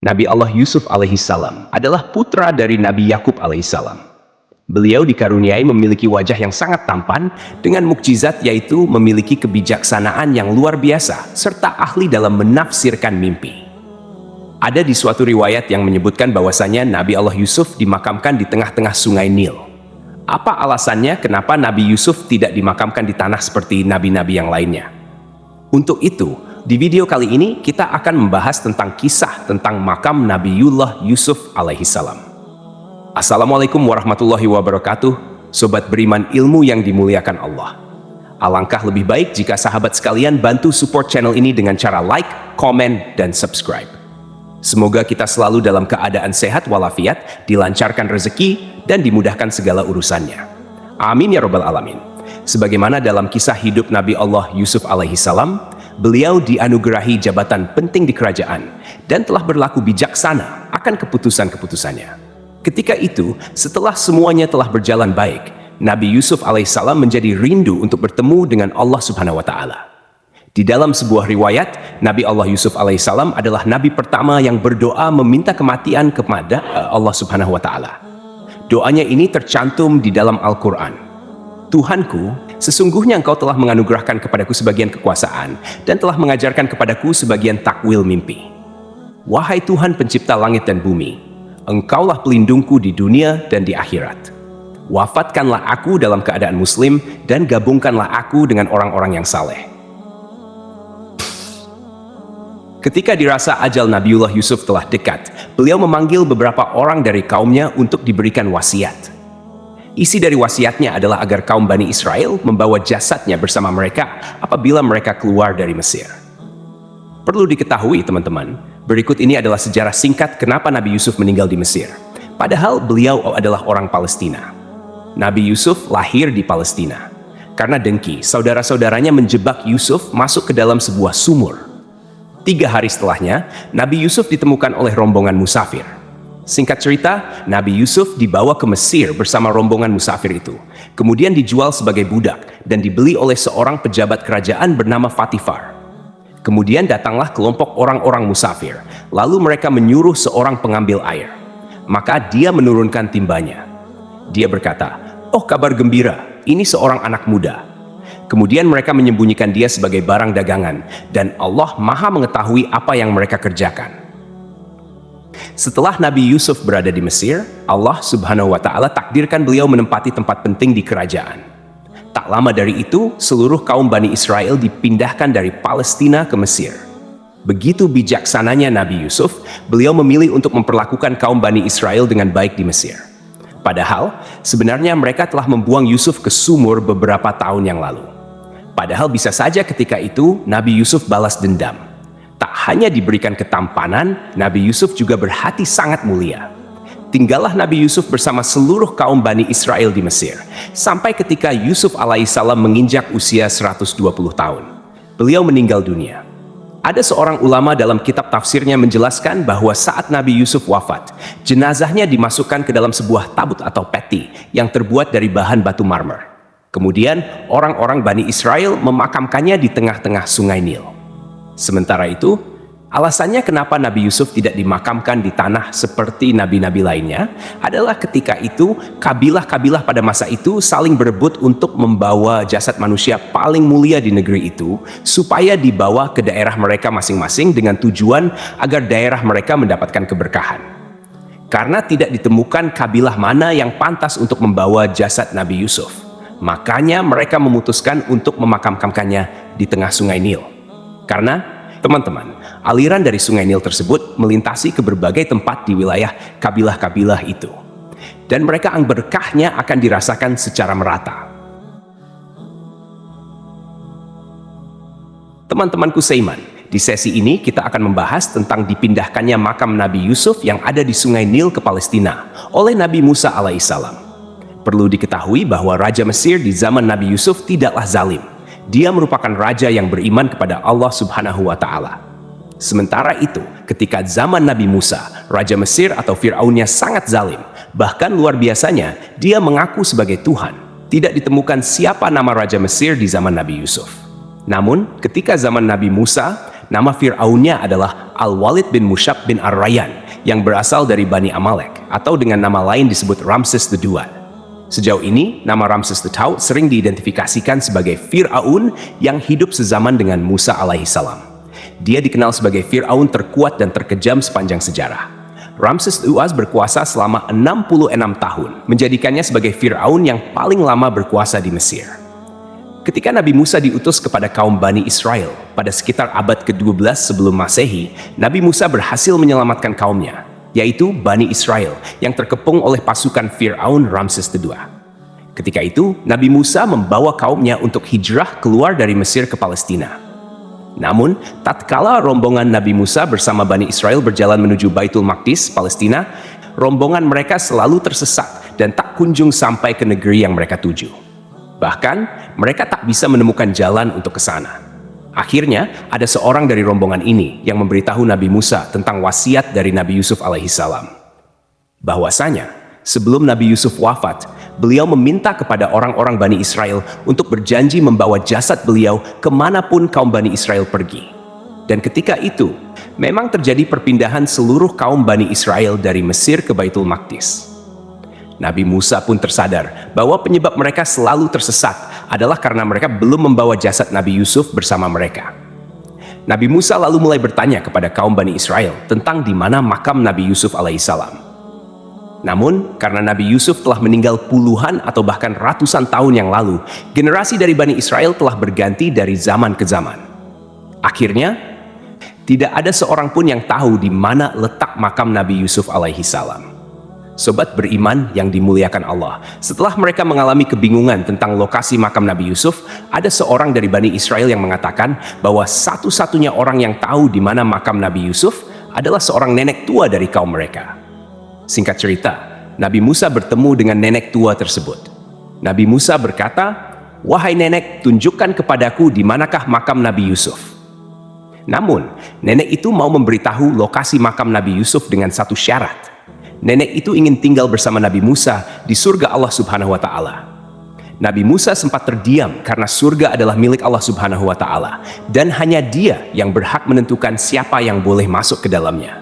Nabi Allah Yusuf alaihissalam adalah putra dari Nabi Yakub alaihissalam. Beliau dikaruniai memiliki wajah yang sangat tampan dengan mukjizat, yaitu memiliki kebijaksanaan yang luar biasa serta ahli dalam menafsirkan mimpi. Ada di suatu riwayat yang menyebutkan bahwasanya Nabi Allah Yusuf dimakamkan di tengah-tengah sungai Nil. Apa alasannya kenapa Nabi Yusuf tidak dimakamkan di tanah seperti nabi-nabi yang lainnya? Untuk itu, di video kali ini kita akan membahas tentang kisah tentang makam Nabiullah Yusuf alaihissalam. Assalamualaikum warahmatullahi wabarakatuh, sobat beriman ilmu yang dimuliakan Allah. Alangkah lebih baik jika sahabat sekalian bantu support channel ini dengan cara like, komen, dan subscribe. Semoga kita selalu dalam keadaan sehat walafiat, dilancarkan rezeki, dan dimudahkan segala urusannya. Amin ya robbal alamin. Sebagaimana dalam kisah hidup Nabi Allah Yusuf alaihissalam, beliau dianugerahi jabatan penting di kerajaan dan telah berlaku bijaksana akan keputusan-keputusannya. Ketika itu, setelah semuanya telah berjalan baik, Nabi Yusuf alaihissalam menjadi rindu untuk bertemu dengan Allah Subhanahu wa Ta'ala. Di dalam sebuah riwayat, Nabi Allah Yusuf alaihissalam adalah nabi pertama yang berdoa meminta kematian kepada Allah Subhanahu wa Ta'ala. Doanya ini tercantum di dalam Al-Quran. Tuhanku, sesungguhnya Engkau telah menganugerahkan kepadaku sebagian kekuasaan dan telah mengajarkan kepadaku sebagian takwil mimpi. Wahai Tuhan pencipta langit dan bumi, Engkaulah pelindungku di dunia dan di akhirat. Wafatkanlah aku dalam keadaan muslim dan gabungkanlah aku dengan orang-orang yang saleh. Ketika dirasa ajal Nabiullah Yusuf telah dekat, beliau memanggil beberapa orang dari kaumnya untuk diberikan wasiat. Isi dari wasiatnya adalah agar kaum Bani Israel membawa jasadnya bersama mereka apabila mereka keluar dari Mesir. Perlu diketahui teman-teman, berikut ini adalah sejarah singkat kenapa Nabi Yusuf meninggal di Mesir. Padahal beliau adalah orang Palestina. Nabi Yusuf lahir di Palestina. Karena dengki, saudara-saudaranya menjebak Yusuf masuk ke dalam sebuah sumur. 3 hari setelahnya, Nabi Yusuf ditemukan oleh rombongan musafir. Singkat cerita, Nabi Yusuf dibawa ke Mesir bersama rombongan musafir itu. Kemudian dijual sebagai budak dan dibeli oleh seorang pejabat kerajaan bernama Fatifar. Kemudian datanglah kelompok orang-orang musafir. Lalu mereka menyuruh seorang pengambil air. Maka dia menurunkan timbanya. Dia berkata, "Oh, kabar gembira, ini seorang anak muda." Kemudian mereka menyembunyikan dia sebagai barang dagangan, dan Allah Maha mengetahui apa yang mereka kerjakan. Setelah Nabi Yusuf berada di Mesir, Allah Subhanahu wa Ta'ala takdirkan beliau menempati tempat penting di kerajaan. Tak lama dari itu, seluruh kaum Bani Israel dipindahkan dari Palestina ke Mesir. Begitu bijaksananya Nabi Yusuf, beliau memilih untuk memperlakukan kaum Bani Israel dengan baik di Mesir. Padahal, sebenarnya mereka telah membuang Yusuf ke sumur beberapa tahun yang lalu. Padahal bisa saja ketika itu Nabi Yusuf balas dendam. Tak hanya diberikan ketampanan, Nabi Yusuf juga berhati sangat mulia. Tinggallah Nabi Yusuf bersama seluruh kaum Bani Israel di Mesir, sampai ketika Yusuf alaihissalam menginjak usia 120 tahun. Beliau meninggal dunia. Ada seorang ulama dalam kitab tafsirnya menjelaskan bahwa saat Nabi Yusuf wafat, jenazahnya dimasukkan ke dalam sebuah tabut atau peti yang terbuat dari bahan batu marmer. Kemudian orang-orang Bani Israel memakamkannya di tengah-tengah sungai Nil. Sementara itu, alasannya kenapa Nabi Yusuf tidak dimakamkan di tanah seperti nabi-nabi lainnya adalah ketika itu kabilah-kabilah pada masa itu saling berebut untuk membawa jasad manusia paling mulia di negeri itu supaya dibawa ke daerah mereka masing-masing dengan tujuan agar daerah mereka mendapatkan keberkahan. Karena tidak ditemukan kabilah mana yang pantas untuk membawa jasad Nabi Yusuf, makanya mereka memutuskan untuk memakamkannya di tengah sungai Nil. Karena, teman-teman, aliran dari sungai Nil tersebut melintasi ke berbagai tempat di wilayah kabilah-kabilah itu. Dan mereka berkahnya akan dirasakan secara merata. Teman-temanku seiman, di sesi ini kita akan membahas tentang dipindahkannya makam Nabi Yusuf yang ada di sungai Nil ke Palestina oleh Nabi Musa alaihissalam. Perlu diketahui bahwa Raja Mesir di zaman Nabi Yusuf tidaklah zalim. Dia merupakan raja yang beriman kepada Allah Subhanahu wa Ta'ala. Sementara itu, ketika zaman Nabi Musa, Raja Mesir atau Fir'aunnya sangat zalim. Bahkan luar biasanya, dia mengaku sebagai Tuhan. Tidak ditemukan siapa nama Raja Mesir di zaman Nabi Yusuf. Namun, ketika zaman Nabi Musa, nama Fir'aunnya adalah Al-Walid bin Mushab bin Ar-Rayyan yang berasal dari Bani Amalek, atau dengan nama lain disebut Ramses II. Sejauh ini, nama Ramses II sering diidentifikasikan sebagai Fir'aun yang hidup sezaman dengan Musa alaihissalam. Dia dikenal sebagai Fir'aun terkuat dan terkejam sepanjang sejarah. Ramses II berkuasa selama 66 tahun, menjadikannya sebagai Fir'aun yang paling lama berkuasa di Mesir. Ketika Nabi Musa diutus kepada kaum Bani Israel pada sekitar abad ke-12 sebelum Masehi, Nabi Musa berhasil menyelamatkan kaumnya, yaitu Bani Israel yang terkepung oleh pasukan Fir'aun Ramses II. Ketika itu, Nabi Musa membawa kaumnya untuk hijrah keluar dari Mesir ke Palestina. Namun, tatkala rombongan Nabi Musa bersama Bani Israel berjalan menuju Baitul Maqdis, Palestina, rombongan mereka selalu tersesat dan tak kunjung sampai ke negeri yang mereka tuju. Bahkan, mereka tak bisa menemukan jalan untuk ke sana. Akhirnya, ada seorang dari rombongan ini yang memberitahu Nabi Musa tentang wasiat dari Nabi Yusuf alaihissalam. Bahwasanya, sebelum Nabi Yusuf wafat, beliau meminta kepada orang-orang Bani Israel untuk berjanji membawa jasad beliau kemanapun kaum Bani Israel pergi. Dan ketika itu, memang terjadi perpindahan seluruh kaum Bani Israel dari Mesir ke Baitul Maqdis. Nabi Musa pun tersadar bahwa penyebab mereka selalu tersesat adalah karena mereka belum membawa jasad Nabi Yusuf bersama mereka. Nabi Musa lalu mulai bertanya kepada kaum Bani Israel tentang di mana makam Nabi Yusuf alaihissalam. Namun, karena Nabi Yusuf telah meninggal puluhan atau bahkan ratusan tahun yang lalu, generasi dari Bani Israel telah berganti dari zaman ke zaman. Akhirnya, tidak ada seorang pun yang tahu di mana letak makam Nabi Yusuf alaihissalam. Sobat beriman yang dimuliakan Allah, setelah mereka mengalami kebingungan tentang lokasi makam Nabi Yusuf, ada seorang dari Bani Israel yang mengatakan bahwa satu-satunya orang yang tahu di mana makam Nabi Yusuf adalah seorang nenek tua dari kaum mereka. Singkat cerita, Nabi Musa bertemu dengan nenek tua tersebut. Nabi Musa berkata, "Wahai nenek, tunjukkan kepadaku di manakah makam Nabi Yusuf." Namun, nenek itu mau memberitahu lokasi makam Nabi Yusuf dengan satu syarat. Nenek itu ingin tinggal bersama Nabi Musa di surga Allah Subhanahu wa Ta'ala. Nabi Musa sempat terdiam karena surga adalah milik Allah Subhanahu wa Ta'ala, dan hanya Dia yang berhak menentukan siapa yang boleh masuk ke dalamnya.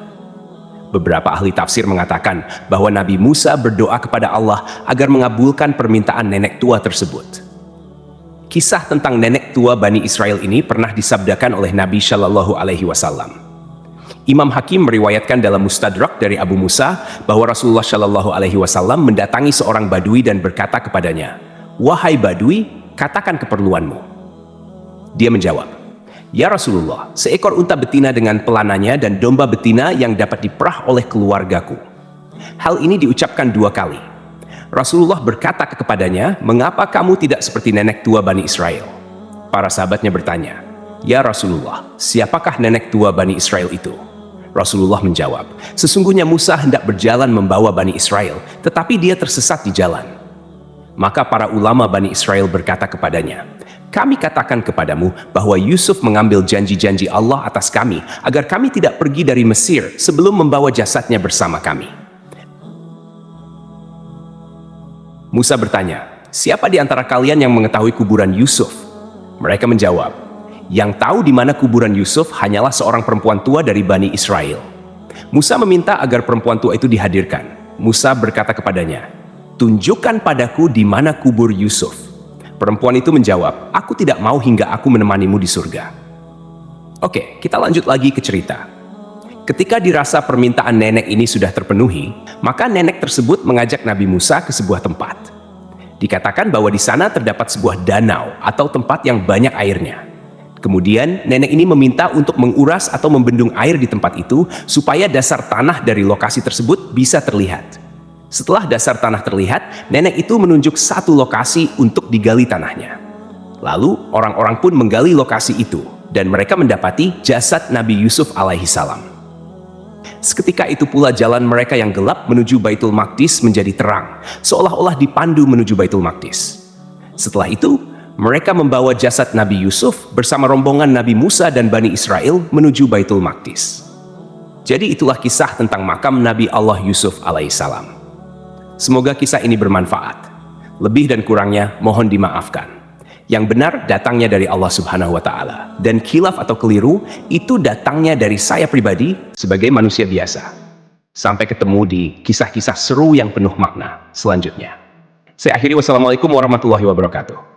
Beberapa ahli tafsir mengatakan bahwa Nabi Musa berdoa kepada Allah agar mengabulkan permintaan nenek tua tersebut. Kisah tentang nenek tua Bani Israel ini pernah disabdakan oleh Nabi Shallallahu Alaihi Wasallam. Imam Hakim meriwayatkan dalam Mustadrak dari Abu Musa bahwa Rasulullah Shallallahu Alaihi Wasallam mendatangi seorang Badui dan berkata kepadanya, "Wahai Badui, katakan keperluanmu." Dia menjawab, "Ya Rasulullah, seekor unta betina dengan pelananya dan domba betina yang dapat diperah oleh keluargaku." Hal ini diucapkan 2 kali. Rasulullah berkata kepadanya, "Mengapa kamu tidak seperti nenek tua Bani Israel?" Para sahabatnya bertanya, "Ya Rasulullah, siapakah nenek tua Bani Israel itu?" Rasulullah menjawab, "Sesungguhnya Musa hendak berjalan membawa Bani Israel, tetapi dia tersesat di jalan." Maka para ulama Bani Israel berkata kepadanya, "Kami katakan kepadamu bahwa Yusuf mengambil janji-janji Allah atas kami agar kami tidak pergi dari Mesir sebelum membawa jasadnya bersama kami." Musa bertanya, "Siapa di antara kalian yang mengetahui kuburan Yusuf?" Mereka menjawab, "Yang tahu di mana kuburan Yusuf hanyalah seorang perempuan tua dari Bani Israel." Musa meminta agar perempuan tua itu dihadirkan. Musa berkata kepadanya, "Tunjukkan padaku di mana kubur Yusuf." Perempuan itu menjawab, "Aku tidak mau hingga aku menemanimu di surga." Oke, kita lanjut lagi ke cerita. Ketika dirasa permintaan nenek ini sudah terpenuhi, maka nenek tersebut mengajak Nabi Musa ke sebuah tempat. Dikatakan bahwa di sana terdapat sebuah danau atau tempat yang banyak airnya. Kemudian nenek ini meminta untuk menguras atau membendung air di tempat itu supaya dasar tanah dari lokasi tersebut bisa terlihat. Setelah dasar tanah terlihat, nenek itu menunjuk satu lokasi untuk digali tanahnya. Lalu orang-orang pun menggali lokasi itu dan mereka mendapati jasad Nabi Yusuf alaihissalam. Seketika itu pula jalan mereka yang gelap menuju Baitul Maqdis menjadi terang, seolah-olah dipandu menuju Baitul Maqdis. Setelah itu, mereka membawa jasad Nabi Yusuf bersama rombongan Nabi Musa dan Bani Israel menuju Baitul Maqdis. Jadi itulah kisah tentang makam Nabi Allah Yusuf alaihissalam. Semoga kisah ini bermanfaat. Lebih dan kurangnya mohon dimaafkan. Yang benar datangnya dari Allah Subhanahu wa Ta'ala, dan khilaf atau keliru itu datangnya dari saya pribadi sebagai manusia biasa. Sampai ketemu di kisah-kisah seru yang penuh makna selanjutnya. Saya akhiri, wassalamualaikum warahmatullahi wabarakatuh.